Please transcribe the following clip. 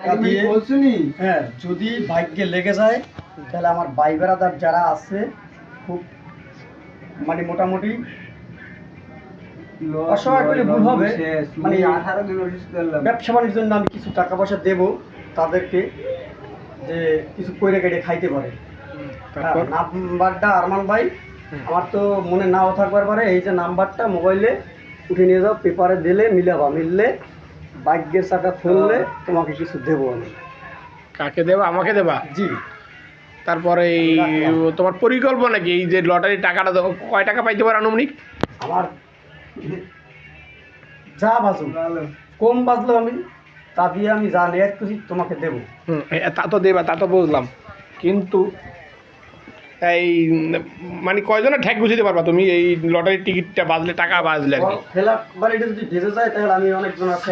টাকা দিয়ে হ্যাঁ যদি ভাগ্যে লেগে যায় তাহলে আমার ভাই বেড়াদার যারা আছে খুব মানে মোটামুটি অসহায় করলে ভুল হবে, মানে ব্যবসা বাণিজ্যের জন্য আমি কিছু টাকা পয়সা দেব তাদেরকে, যে কিছু কইরে কেটে খাইতে পারে। নাম্বারটা আরমান ভাই, আমার তো মনে নাও থাকবার পারে, এই যে নাম্বারটা মোবাইলে উঠে নিয়ে যাও, পেপারে দিলে মিললে ভাগ্যের চাকা খুললে তোমাকে কিছু দেবো আমি। কাকে দেবা? আমাকে দেবা? জি। তারপরে এই তোমার পরিকল্পনা কি, এই যে লটারির টাকাটা কয় টাকা পাইতে পারো আনুমানিক? আমার যা বাজুক, কম বাজলো আমি তা দিয়ে আমি যা নেয়ার খুশি তোমাকে দেবো। তা তো দেবা, তা তো বুঝলাম, কিন্তু এই মানে কয়জনের ঠ্যাক গুছিতে পারবা তুমি এই লটারির টিকিটটা বাজলে, টাকা বাজলে আর কি? ফেলা বাড়িটা যদি ভেজে যায় তাহলে আমি অনেকজন আছে